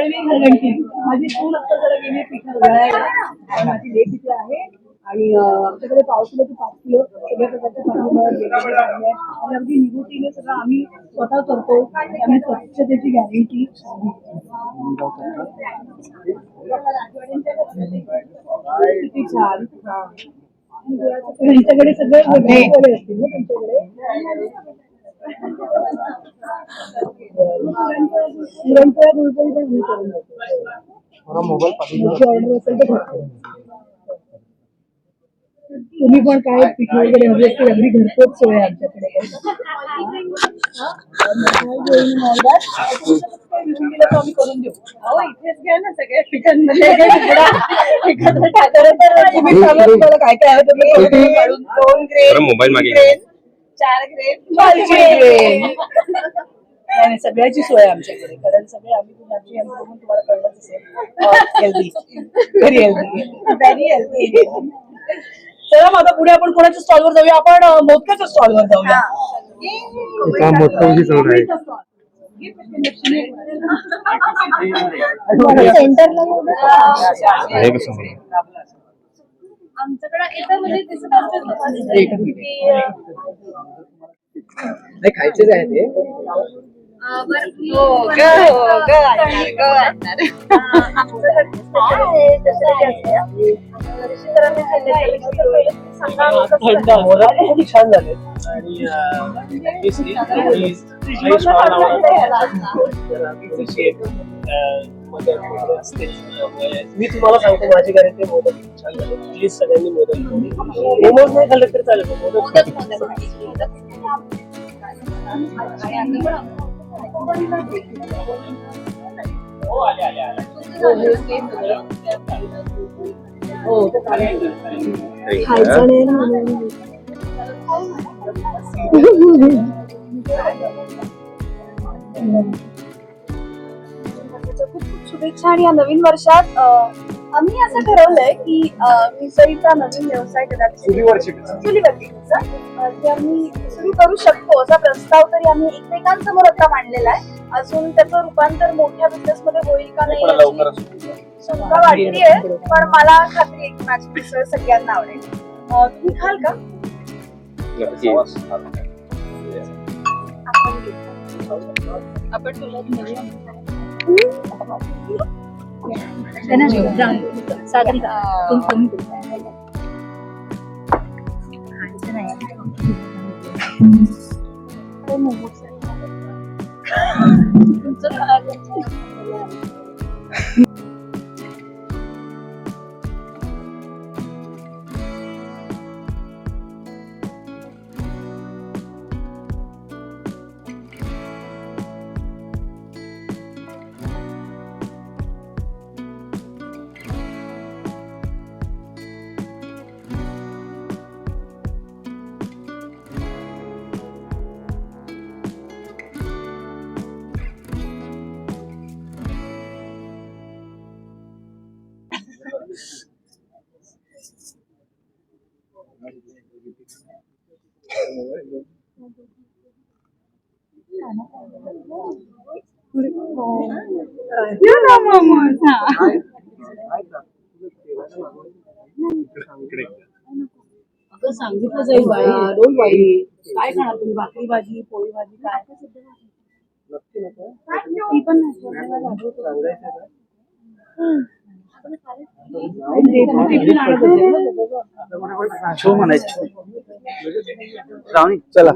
मी घरगंटी माझी सून आता जरा गेली पिठा उघडायला माझी लेक इथे आहे आणि आमच्याकडे पावसाळ्याचे 5 किलो सगळ्या प्रकारच्या भाजीपाला आणि अगदी निगुतीने सगळं आम्ही स्वतः करतो आम्ही स्वच्छतेची गॅरंटी किती छान त्यांच्याकडे सगळे वेगळे असतील ना तुमच्याकडे पुरणपोळ्या गुळपोळी पण मी करून देते ऑर्डर असेल तर तुम्ही पण काय पिठी वगैरे हवी असतील अगदी घरपोच सोय आमच्याकडे आम्ही करून देऊ अहो इथेच घ्या ना सगळ्या पिठांमध्ये एकत्र तुम्हाला काय काय हवं काढून 2 ग्रेन 4 ग्रेन नाही सगळ्याची सोय आमच्याकडे कारण सगळे आम्ही तुम्हाला कळलंच असेल हेल्दी व्हेरी हेल्दी चला मग आता पुढे आपण कोणाच्या स्टॉलवर जाऊया आपण मोदकाच्या स्टॉलवर जाऊया आमच्याकडे खायचेच आहे ते छान झाले मी तुम्हाला सांगतो माझी गॅरंटी मोदक छान झाले प्लीज सगळ्यांनी मोदक मोमोज नाही खाल्लं तर चालेल खूप शुभेच्छा आणि या नवीन वर्षात आम्ही असं ठरवलंय की मिसळीचा नवीन व्यवसाय कदाचित की आम्ही सुरू करू शकतो असा प्रस्ताव तरी आम्ही एकमेकांसमोर आता मांडलेला आहे अजून त्याचं रूपांतर मोठ्या बिझनेस मध्ये होईल का नाही शंका वाटतीये पण मला खात्री आहे की माझी मिसळ सगळ्यांना आवडेल तुम्ही खाल का आपण तुला सांगितलं जाईल बाई डोंट वरी काय खाणार तुम्ही भाकरी भाजी पोळी भाजी काय ती पण म्हणायचं चला